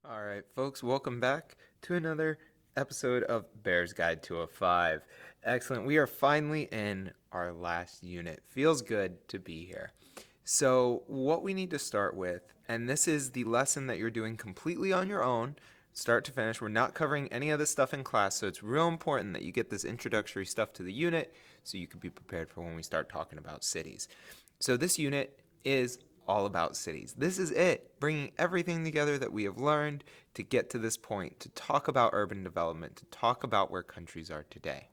All right, folks, welcome back to another episode of Bear's Guide to a 5. Excellent. We are finally in our last unit. Feels good to be here. So, what we need to start with, and this is the lesson that you're doing completely on your own, start to finish. We're not covering any of this stuff in class, so it's real important that you get this introductory stuff to the unit so you can be prepared for when we start talking about cities. So, this unit is all about cities. This is it, bringing everything together that we have learned to get to this point, to talk about urban development, to talk about where countries are today.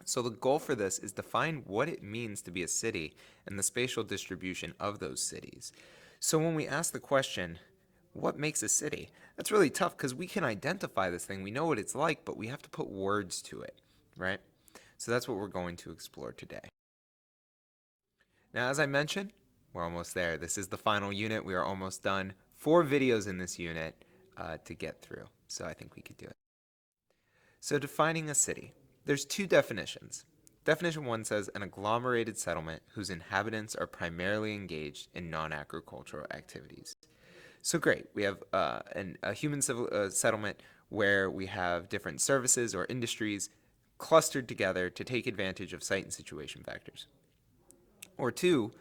So the goal for this is to find what it means to be a city and the spatial distribution of those cities. So when we ask the question, what makes a city? That's really tough because we can identify this thing, we know what it's like, but we have to put words to it, right? So that's what we're going to explore today. Now, as I mentioned, we're almost there. This is the final unit. We are almost done. 4 videos in this unit to get through. So I think we could do it. So defining a city. There's 2 definitions. Definition 1 says an agglomerated settlement whose inhabitants are primarily engaged in non-agricultural activities. So great. We have a human settlement where we have different services or industries clustered together to take advantage of site and situation factors. Or 2,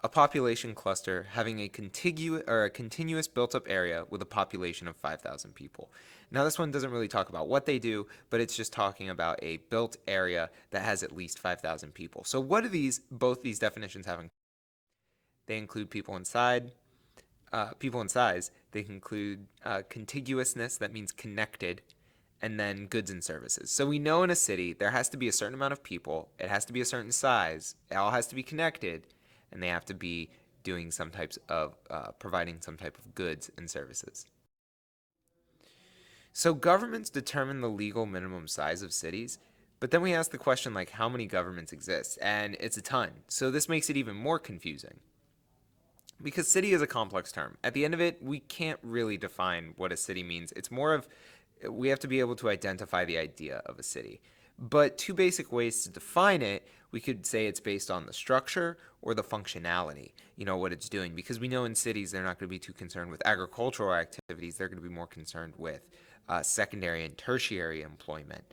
a population cluster having a continuous built-up area with a population of 5,000 people. Now this one doesn't really talk about what they do, but it's just talking about a built area that has at least 5,000 people. So what do both these definitions have in common? They include people inside, people in size. They include contiguousness, that means connected, and then goods and services. So we know in a city there has to be a certain amount of people, it has to be a certain size, it all has to be connected, and they have to be doing some types of providing some type of goods and services. So governments determine the legal minimum size of cities, but then we ask the question like how many governments exist, and it's a ton. So this makes it even more confusing. Because city is a complex term. At the end of it, we can't really define what a city means. It's more of we have to be able to identify the idea of a city. But 2 basic ways to define it, we could say it's based on the structure or the functionality, what it's doing. Because we know in cities they're not going to be too concerned with agricultural activities, they're going to be more concerned with secondary and tertiary employment,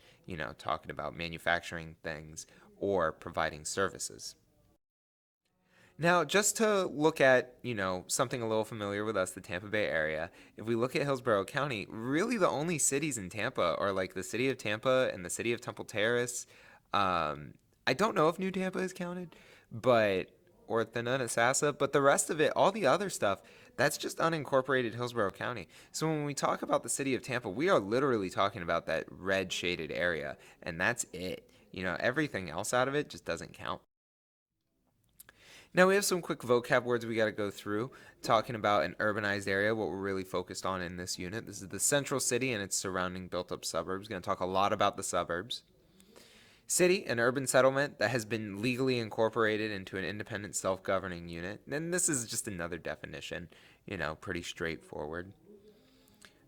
talking about manufacturing things or providing services. Now, just to look at, something a little familiar with us, the Tampa Bay area, if we look at Hillsborough County, really the only cities in Tampa are like the city of Tampa and the city of Temple Terrace. I don't know if New Tampa is counted, but or Thununasassa, but the rest of it, all the other stuff, that's just unincorporated Hillsborough County. So when we talk about the city of Tampa, we are literally talking about that red shaded area, and that's it. Everything else out of it just doesn't count. Now we have some quick vocab words we got to go through, talking about an urbanized area, what we're really focused on in this unit. This is the central city and its surrounding built-up suburbs. Going to talk a lot about the suburbs. City, an urban settlement that has been legally incorporated into an independent self-governing unit. And this is just another definition, pretty straightforward.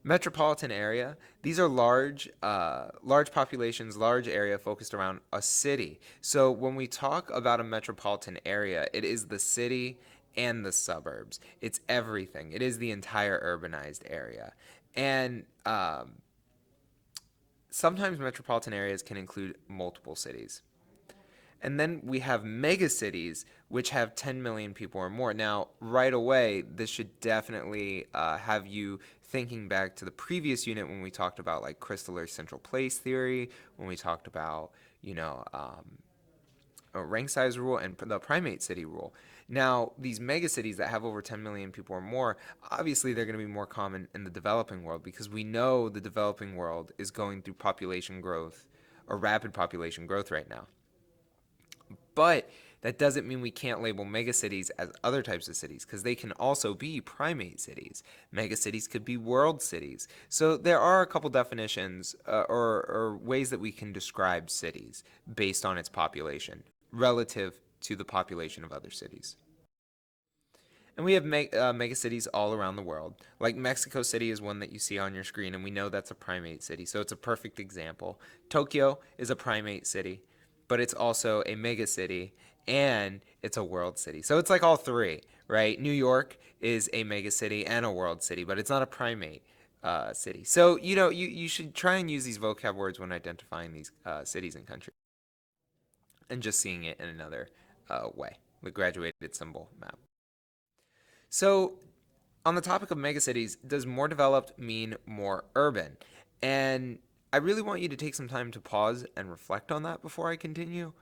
Metropolitan area. These are large populations, large area focused around a city. So when we talk about a metropolitan area, it is the city and the suburbs. It's everything. It is the entire urbanized area. And sometimes metropolitan areas can include multiple cities. And then we have megacities, which have 10 million people or more. Now, right away, this should definitely have you thinking back to the previous unit when we talked about like crystalline central place theory, when we talked about, a rank size rule and the primate city rule. Now, these megacities that have over 10 million people or more, obviously they're going to be more common in the developing world because we know the developing world is going through population growth or rapid population growth right now. But that doesn't mean we can't label megacities as other types of cities because they can also be primate cities. Megacities could be world cities. So there are a couple definitions or ways that we can describe cities based on its population relative to the population of other cities. And we have megacities all around the world. Like Mexico City is one that you see on your screen, and we know that's a primate city, so it's a perfect example. Tokyo is a primate city, but it's also a megacity, and it's a world city. So it's like all 3, right? New York is a megacity and a world city, but it's not a primate city. So, you should try and use these vocab words when identifying these cities and countries and just seeing it in another way, the graduated symbol map. So, on the topic of megacities, does more developed mean more urban? And I really want you to take some time to pause and reflect on that before I continue.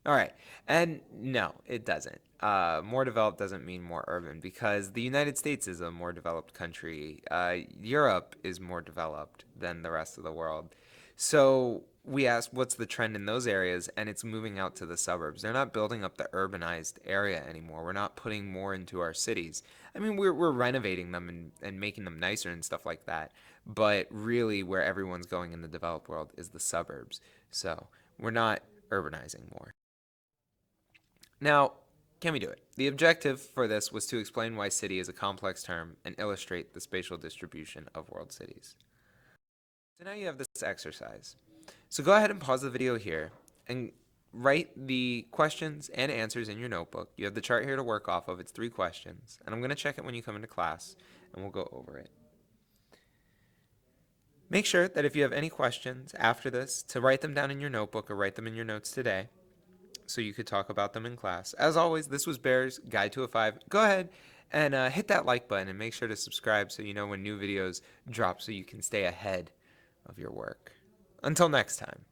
All right. And no, it doesn't. More developed doesn't mean more urban because the United States is a more developed country. Europe is more developed than the rest of the world. So we asked what's the trend in those areas, and it's moving out to the suburbs. They're not building up the urbanized area anymore. We're not putting more into our cities. I mean, we're renovating them and making them nicer and stuff like that. But really, where everyone's going in the developed world is the suburbs. So we're not urbanizing more. Now, can we do it? The objective for this was to explain why city is a complex term and illustrate the spatial distribution of world cities. So now you have this exercise. So go ahead and pause the video here and write the questions and answers in your notebook. You have the chart here to work off of. It's 3 questions. And I'm going to check it when you come into class and we'll go over it. Make sure that if you have any questions after this to write them down in your notebook or write them in your notes today, so you could talk about them in class. As always, this was Bear's Guide to a 5. Go ahead and hit that like button and make sure to subscribe so you know when new videos drop so you can stay ahead of your work. Until next time.